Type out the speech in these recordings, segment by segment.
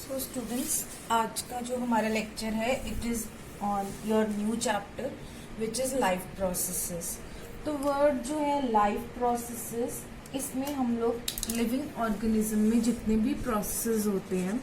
So students, आज का जो हमारा लेक्चर है it is on your new chapter which is life processes. तो वर्ड जो है लाइफ प्रोसेसेस, इसमें हम लोग लिविंग ऑर्गेनिज्म में जितने भी प्रोसेसेस होते हैं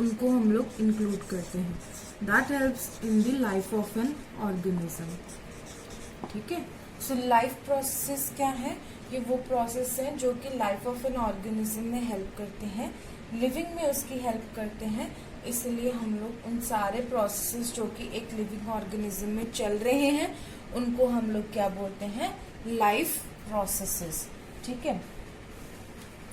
उनको हम लोग इंक्लूड करते हैं। That helps in the life of an organism. ठीक है, सो लाइफ प्रोसेसेस क्या है? ये वो प्रोसेस है जो कि लाइफ ऑफ एन ऑर्गेनिज्म में हेल्प करते हैं, लिविंग में उसकी हेल्प करते हैं। इसलिए हम लोग उन सारे प्रोसेसेस जो कि एक लिविंग ऑर्गेनिज्म में चल रहे हैं उनको हम लोग क्या बोलते हैं? Life processes. ठीक है,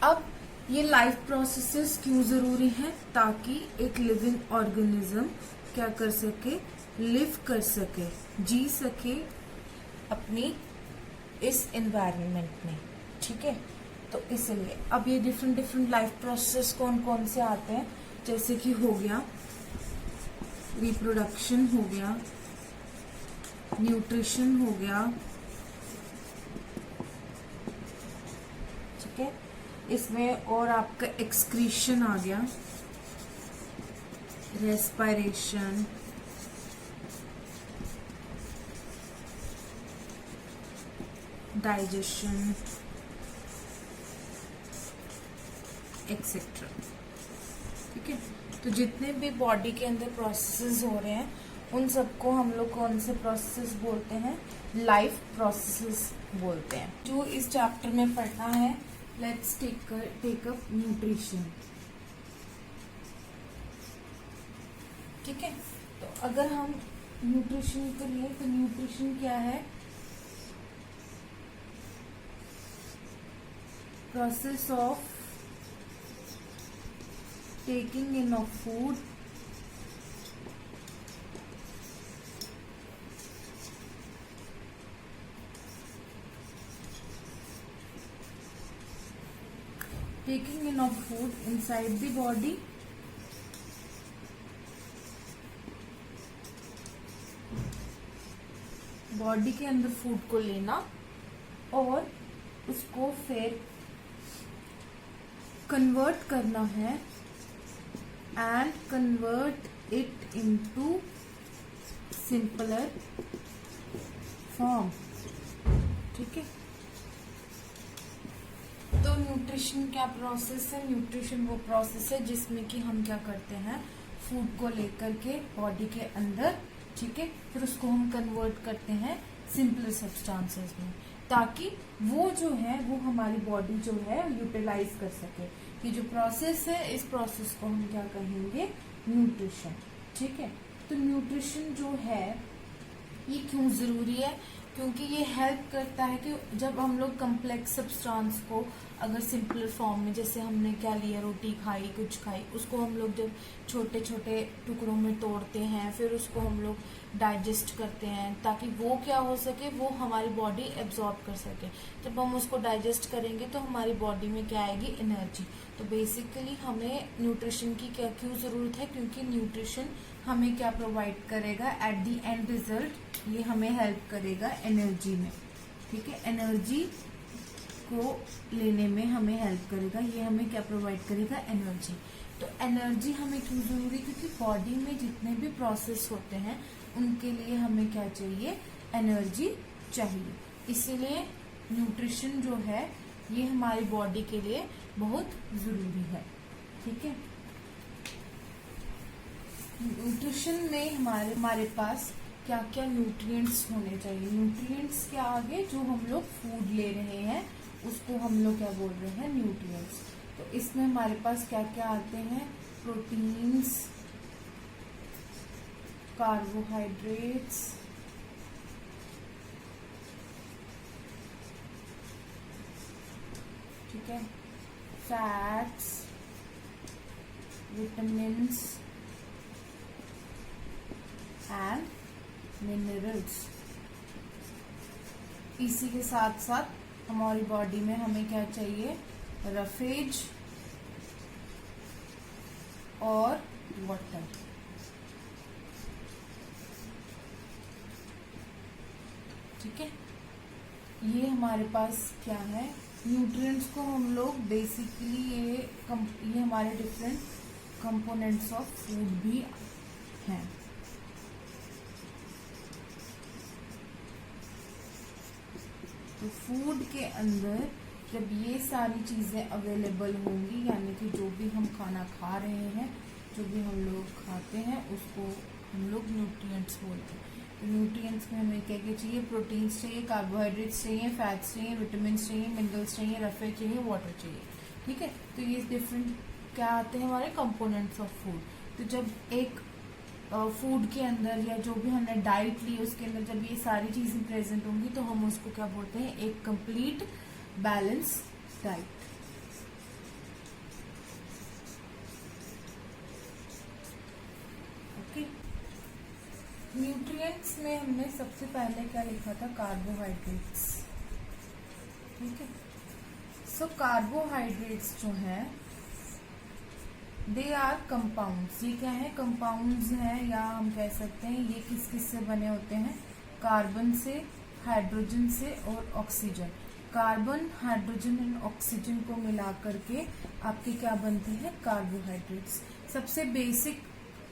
अब ये लाइफ प्रोसेसेस क्यों जरूरी है? ताकि एक लिविंग ऑर्गेनिज्म क्या कर सके? लिव कर सके, जी सके अपनी इस एनवायरनमेंट में। ठीक है, तो इसलिए अब ये डिफरेंट लाइफ प्रोसेस कौन कौन से आते हैं, जैसे कि हो गया रिप्रोडक्शन, हो गया न्यूट्रिशन, हो गया, ठीक है, इसमें और आपका एक्सक्रीशन आ गया, रेस्पिरेशन, डाइजेशन एक्सेट्रा। ठीक है, तो जितने भी बॉडी के अंदर प्रोसेसेस हो रहे हैं उन सबको हम लोग कौन से प्रोसेसेस बोलते हैं? लाइफ प्रोसेसेस बोलते हैं। जो इस चैप्टर में पढ़ना है, लेट्स टेक अप न्यूट्रिशन। ठीक है, तो अगर हम न्यूट्रिशन को लिए तो न्यूट्रिशन क्या है? Process of taking in of food taking in of food inside the body body के अंदर फूड को लेना और उसको फिर कन्वर्ट करना है and convert it into simpler form। ठीक है, तो न्यूट्रिशन क्या प्रोसेस है? न्यूट्रिशन वो प्रोसेस है जिसमें कि हम क्या करते हैं? फूड को लेकर के बॉडी के अंदर, ठीक है, फिर उसको हम कन्वर्ट करते हैं सिंपलर सब्सटेंसेस में, ताकि वो जो है वो हमारी बॉडी जो है यूटिलाइज कर सके। ये जो प्रोसेस है इस प्रोसेस को हम क्या कहेंगे? न्यूट्रिशन। ठीक है, तो न्यूट्रिशन जो है ये क्यों जरूरी है? क्योंकि ये हेल्प करता है कि जब हम लोग कम्प्लेक्स सब्सटेंस को अगर सिंपल फॉर्म में, जैसे हमने क्या लिया, रोटी खाई, कुछ खाई, उसको हम लोग जब छोटे छोटे टुकड़ों में तोड़ते हैं फिर उसको हम लोग डाइजेस्ट करते हैं ताकि वो क्या हो सके, वो हमारी बॉडी एब्जॉर्ब कर सके। जब हम उसको डाइजेस्ट करेंगे तो हमारी बॉडी में क्या आएगी? एनर्जी। तो बेसिकली हमें न्यूट्रिशन की क्या क्यों ज़रूरत है? क्योंकि न्यूट्रिशन हमें क्या प्रोवाइड करेगा? एट दी एंड रिजल्ट ये हमें हेल्प करेगा एनर्जी में। ठीक है, एनर्जी को लेने में हमें हेल्प करेगा। ये हमें क्या प्रोवाइड करेगा? एनर्जी। तो एनर्जी हमें क्यों जरूरी? क्योंकि बॉडी में जितने भी प्रोसेस होते हैं उनके लिए हमें क्या चाहिए? एनर्जी चाहिए। इसीलिए न्यूट्रिशन जो है ये हमारी बॉडी के लिए बहुत जरूरी है। ठीक है, न्यूट्रिशन में हमारे पास क्या क्या न्यूट्रिएंट्स होने चाहिए? न्यूट्रिएंट्स क्या आगे जो हम लोग फूड ले रहे हैं उसको हम लोग क्या बोल रहे हैं? न्यूट्रिएंट्स। तो इसमें हमारे पास क्या क्या आते हैं? प्रोटीन्स, कार्बोहाइड्रेट्स, ठीक है, फैट्स, विटामिन्स एंड मिनरल्स। इसी के साथ साथ हमारी बॉडी में हमें क्या चाहिए? रफेज और वाटर। ठीक है, ये हमारे पास क्या है? न्यूट्रिएंट्स को हम लोग बेसिकली ये हमारे डिफरेंट कंपोनेंट्स ऑफ फूड भी हैं। तो फूड के अंदर जब ये सारी चीज़ें अवेलेबल होंगी, यानी कि जो भी हम खाना खा रहे हैं, जो भी हम लोग खाते हैं, उसको हम लोग न्यूट्रिएंट्स बोलते हैं। तो न्यूट्रिएंट्स में हमें क्या क्या चाहिए? प्रोटीन्स चाहिए, कार्बोहाइड्रेट्स चाहिए, फैट्स चाहिए, विटामिन चाहिए, मिनरल्स चाहिए, रफे चाहिए, वाटर चाहिए। ठीक है, तो ये डिफरेंट क्या आते हैं हमारे कंपोनेंट्स ऑफ फूड। तो जब एक फूड के अंदर या जो भी हमने डाइट ली उसके अंदर जब ये सारी चीजें प्रेजेंट होंगी तो हम उसको क्या बोलते हैं? एक complete balance diet. Okay, nutrients में हमने सबसे पहले क्या लिखा था? कार्बोहाइड्रेट्स। ठीक है, सो कार्बोहाइड्रेट्स जो है दे आर कंपाउंड्स। ये क्या है? कंपाउंड्स हैं, या हम कह सकते हैं ये किस किस से बने होते हैं? कार्बन से, हाइड्रोजन से और oxygen. Carbon, hydrogen and oxygen को मिला करके आपके क्या बनते हैं? कार्बोहाइड्रेट्स। सबसे बेसिक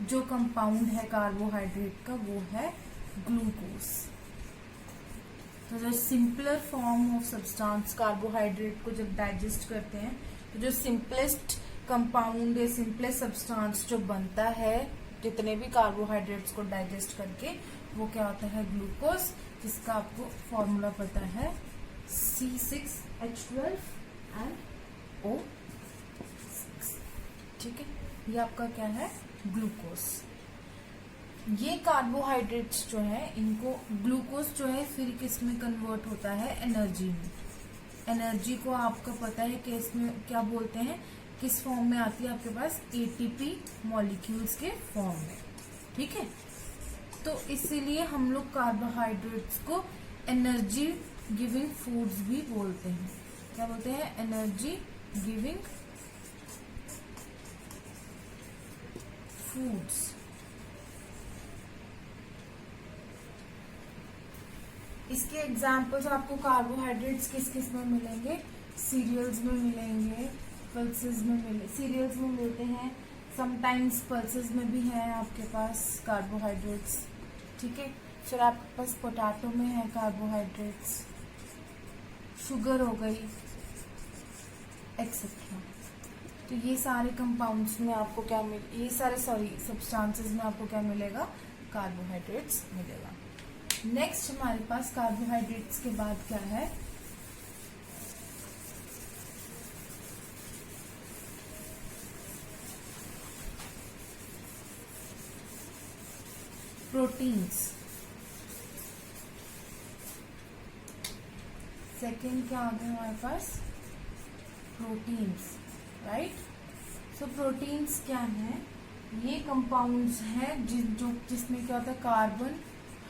जो कंपाउंड है कार्बोहाइड्रेट का वो है ग्लूकोज। तो जो simpler form of substance carbohydrate को जब डाइजेस्ट करते हैं तो जो सिंपलेस्ट कंपाउंड या सिंपलेस्ट सब्सटेंस जो बनता है जितने भी कार्बोहाइड्रेट्स को डाइजेस्ट करके, वो क्या होता है? ग्लूकोज, जिसका आपको फॉर्मूला पता है C6H12 and O6। ठीक है, ये आपका क्या है? ग्लूकोज। ये कार्बोहाइड्रेट्स जो है इनको ग्लूकोज जो है फिर किस में कन्वर्ट होता है? एनर्जी में। एनर्जी को आपको पता है कि इसमें क्या बोलते हैं, किस फॉर्म में आती है आपके पास? एटीपी मॉलिक्यूल्स के फॉर्म में। ठीक है, तो इसीलिए हम लोग कार्बोहाइड्रेट्स को एनर्जी गिविंग फूड्स भी बोलते हैं। क्या बोलते हैं? Energy giving foods. इसके एग्जाम्पल्स आपको कार्बोहाइड्रेट्स किस किस में मिलेंगे? सीरियल्स में मिलेंगे, पल्सेस में मिले, सीरियल्स में मिलते हैं, समटाइम्स पल्सेस में भी है आपके पास कार्बोहाइड्रेट्स। ठीक है, फिर आपके पास पोटैटो में है कार्बोहाइड्रेट्स, शुगर हो गई, एक्सेट्रा। तो ये सारे कंपाउंड्स में आपको क्या ये सारे सब्सटेंसेस में आपको क्या मिलेगा? कार्बोहाइड्रेट्स मिलेगा। नेक्स्ट हमारे पास कार्बोहाइड्रेट्स के बाद क्या है? प्रोटीन्स। सेकेंड क्या आ गया हमारे पास? Proteins, right. सो प्रोटीन्स क्या है? ये कंपाउंड्स हैं जिसमें क्या होता है? कार्बन,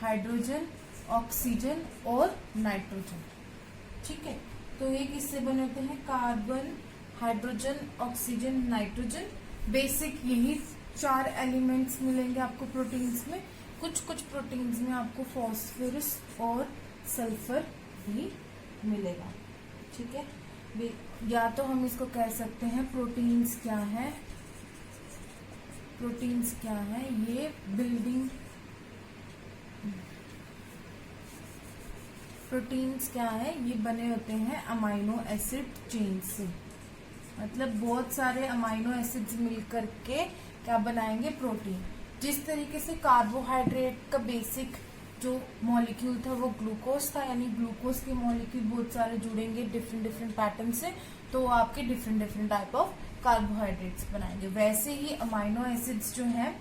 हाइड्रोजन, ऑक्सीजन और नाइट्रोजन। ठीक है, तो ये किससे बने होते हैं? Carbon, hydrogen, oxygen, nitrogen. Basic यही 4 एलिमेंट्स मिलेंगे आपको प्रोटीन्स में। कुछ कुछ प्रोटीन्स में आपको फॉस्फोरस और सल्फर भी मिलेगा। ठीक है, या तो हम इसको कह सकते हैं प्रोटीन्स क्या है? प्रोटीन्स क्या है? ये बिल्डिंग प्रोटीन्स क्या है? ये बने होते हैं अमाइनो एसिड चेन से। मतलब बहुत सारे अमाइनो एसिड्स मिलकर के क्या बनाएंगे? प्रोटीन। जिस तरीके से कार्बोहाइड्रेट का बेसिक जो मॉलिक्यूल था वो ग्लूकोज था, यानी ग्लूकोज के मॉलिक्यूल बहुत सारे जुड़ेंगे डिफरेंट डिफरेंट पैटर्न से, तो वो आपके different different type of carbohydrates बनाएंगे। वैसे ही अमाइनो एसिड्स जो है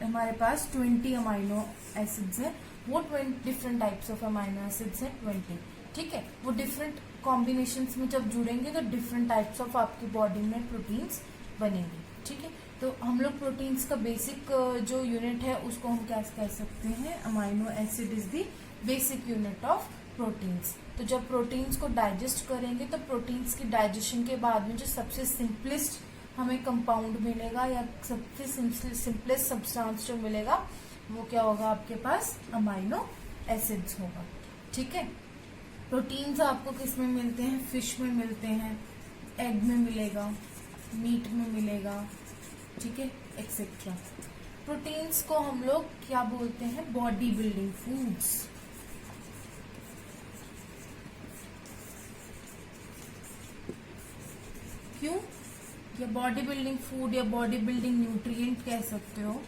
हमारे पास 20 अमाइनो एसिड्स हैं, वो 20 different types of amino acids हैं 20। ठीक है, वो डिफरेंट कॉम्बिनेशंस में जब जुड़ेंगे तो डिफरेंट टाइप्स ऑफ आपकी बॉडी में प्रोटीन्स बनेंगे। ठीक है, तो हम लोग प्रोटीन्स का बेसिक जो यूनिट है उसको हम क्या कह सकते हैं? Amino acid is the basic unit of proteins. तो जब प्रोटीन्स को डाइजेस्ट करेंगे तो प्रोटीन्स की डाइजेशन के बाद में जो सबसे सिंपलेस्ट हमें कंपाउंड मिलेगा या सबसे सिंपलेस्ट सब्सटेंस जो मिलेगा वो क्या होगा? आपके पास अमाइनो एसिड्स होगा। ठीक है, प्रोटीन्स आपको किस में मिलते हैं? फिश में मिलते हैं, एग में मिलेगा, मीट में मिलेगा, ठीक है, एक्सेट्रा। प्रोटीन्स को हम लोग क्या बोलते हैं? Body building foods. क्यों? या बॉडी बिल्डिंग फूड या बॉडी बिल्डिंग न्यूट्रिएंट कह सकते हो,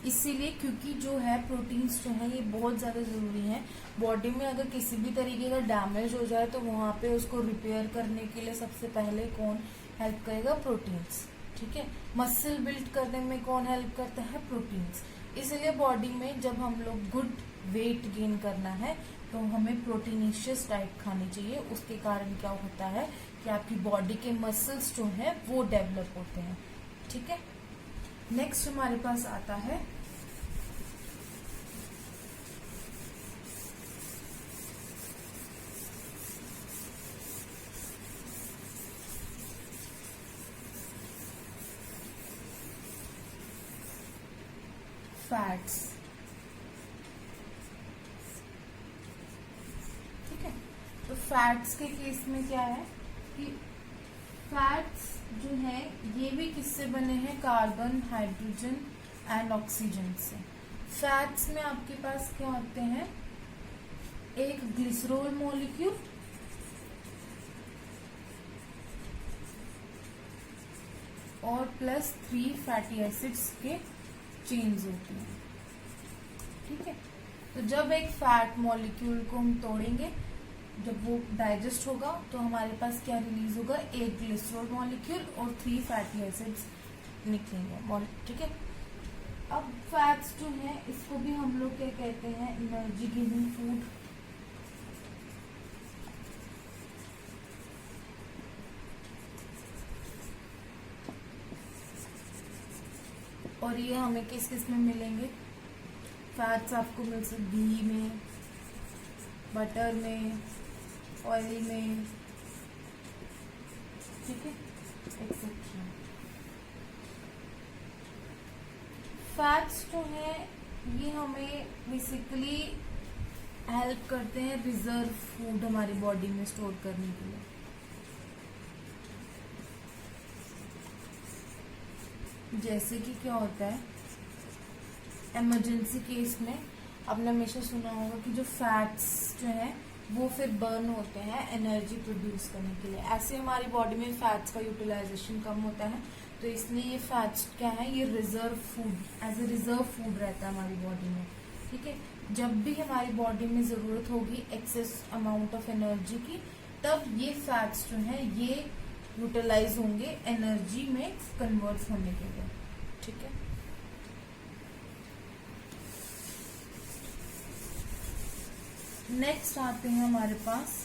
इसीलिए क्योंकि जो है प्रोटीन्स जो है ये बहुत ज़्यादा ज़रूरी है। बॉडी में अगर किसी भी तरीके का डैमेज हो जाए तो वहाँ पे उसको रिपेयर करने के लिए सबसे पहले कौन हेल्प करेगा? प्रोटीन्स। ठीक है, मसल बिल्ड करने में कौन हेल्प करता है? प्रोटीन्स। इसलिए बॉडी में जब हम लोग गुड वेट गेन करना है तो हमें प्रोटीनिशियस डाइट खानी चाहिए। उसके कारण क्या होता है कि आपकी बॉडी के मसल्स जो है वो डेवलप होते हैं। ठीक है, नेक्स्ट हमारे पास आता है फैट्स। ठीक है, तो फैट्स के केस में क्या है कि फैट्स जो है ये भी किससे बने हैं? कार्बन, हाइड्रोजन एंड ऑक्सीजन से। फैट्स में आपके पास क्या होते हैं? एक ग्लिसरॉल मॉलिक्यूल और प्लस 3 फैटी एसिड्स के चेन्स होते हैं। ठीक है, तो जब एक फैट मॉलिक्यूल को हम तोड़ेंगे, जब वो डाइजेस्ट होगा तो हमारे पास क्या रिलीज होगा? एक ग्लिसरॉल मॉलिक्यूल और 3 फैटी एसिड्स निकलेंगे। ठीक है, अब फैट्स जो है इसको भी हम लोग क्या कहते हैं? Energy giving food. और ये हमें किस किस में मिलेंगे? फैट्स आपको मिल सकते घी में, बटर में, ऑयल में, ठीक है, एक्सेट्रा। फैट्स जो है ये हमें बेसिकली हेल्प करते हैं रिजर्व फूड हमारी बॉडी में स्टोर करने के लिए। जैसे कि क्या होता है इमरजेंसी केस में, आपने हमेशा सुना होगा कि जो फैट्स जो है वो फिर बर्न होते हैं एनर्जी प्रोड्यूस करने के लिए। ऐसे हमारी बॉडी में फैट्स का यूटिलाइजेशन कम होता है, तो इसलिए ये फैट्स क्या है? ये reserve food, as a reserve food रहता है हमारी बॉडी में। ठीक है, जब भी हमारी बॉडी में ज़रूरत होगी एक्सेस अमाउंट ऑफ एनर्जी की, तब ये फैट्स जो है ये यूटिलाइज होंगे एनर्जी में कन्वर्ट होने के लिए। ठीक है, नेक्स्ट आते हैं हमारे पास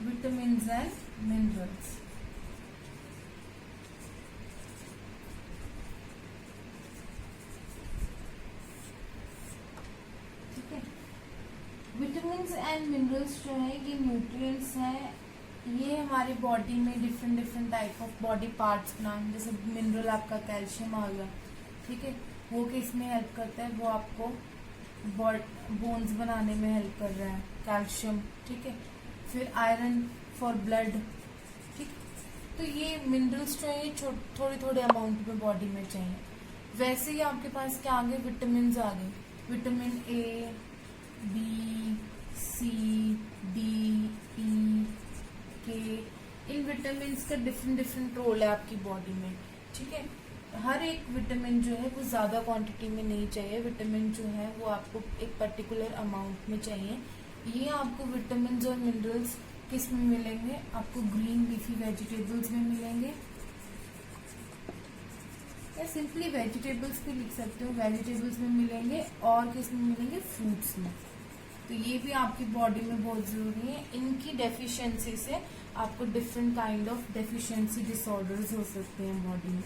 विटामिन एंड मिनरल्स। ठीक है, विटामिन एंड मिनरल्स जो है ये न्यूट्रिएंट्स हैं। ये हमारी बॉडी में different type of body parts बनाने, जैसे मिनरल आपका कैल्शियम आ गया। ठीक है, वो किस में हेल्प करता है? वो आपको बोन्स बनाने में हेल्प कर रहा है, कैल्शियम। ठीक है, फिर आयरन फॉर ब्लड। ठीक, तो ये मिनरल्स जो है थोड़ी थोड़ी अमाउंट में बॉडी में चाहिए। वैसे ही आपके पास क्या आ गए? विटामिन आ गए, vitamin A, B, C, D, E, K. इन विटामिन का डिफरेंट रोल है आपकी बॉडी में। ठीक है, हर एक विटामिन जो है वो ज़्यादा क्वांटिटी में नहीं चाहिए। विटामिन जो है वो आपको एक पर्टिकुलर अमाउंट में चाहिए। ये आपको विटामिन और मिनरल्स किस में मिलेंगे? आपको ग्रीन लीफी वेजिटेबल्स में मिलेंगे, या सिंपली वेजिटेबल्स भी लिख सकते हो, वेजिटेबल्स में मिलेंगे, और किस में मिलेंगे? फ्रूट्स में। तो ये भी आपकी बॉडी में बहुत ज़रूरी है। इनकी डेफिशिएंसी से आपको different kind of deficiency disorders हो सकते हैं बॉडी में।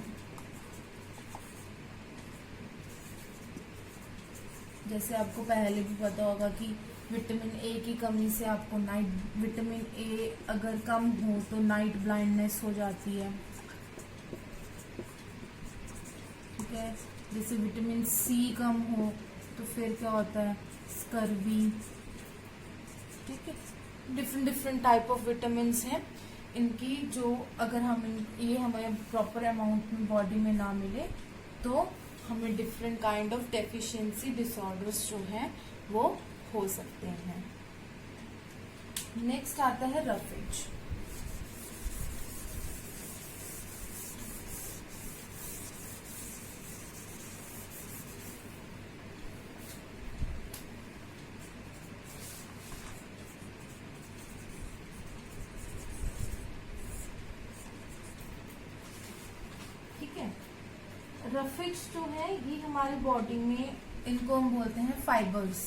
जैसे आपको पहले भी पता होगा कि विटामिन ए की कमी से आपको विटामिन ए अगर कम हो तो नाइट ब्लाइंडनेस हो जाती है। ठीक है, जैसे विटामिन सी कम हो तो फिर क्या होता है? स्कर्वी। ठीक है, डिफरेंट टाइप ऑफ विटामिन हैं। इनकी जो अगर ये हमें प्रॉपर अमाउंट में बॉडी में ना मिले तो हमें different kind of deficiency disorders जो हैं वो हो सकते हैं। नेक्स्ट आता है रफेज। रफेज जो है ये हमारी बॉडी में, इनको हम बोलते हैं फाइबर्स।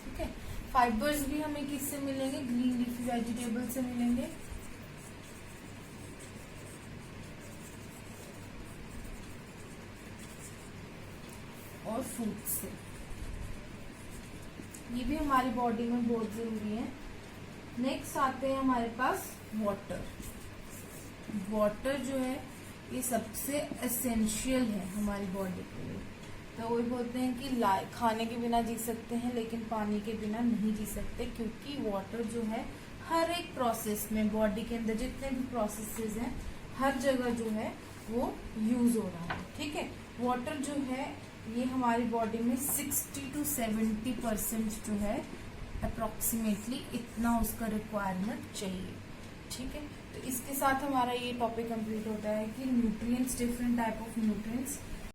ठीक है, फाइबर्स भी हमें किससे मिलेंगे? ग्रीन लीफी वेजिटेबल से मिलेंगे। और फ्रूट से। ये भी हमारी बॉडी में बहुत जरूरी है। नेक्स्ट आते हैं हमारे पास वाटर। वाटर जो है ये सबसे एसेंशियल है हमारी बॉडी के लिए। तो वही बोलते हैं कि खाने के बिना जी सकते हैं लेकिन पानी के बिना नहीं जी सकते, क्योंकि वाटर जो है हर एक प्रोसेस में, बॉडी के अंदर जितने भी प्रोसेसेस हैं हर जगह जो है वो यूज हो रहा है। ठीक है, वाटर जो है ये हमारी बॉडी में 60 to 70% जो है अप्रोक्सीमेटली इतना उसका रिक्वायरमेंट चाहिए। ठीक है, तो इसके साथ हमारा ये टॉपिक कंप्लीट होता है कि nutrients, different type of nutrients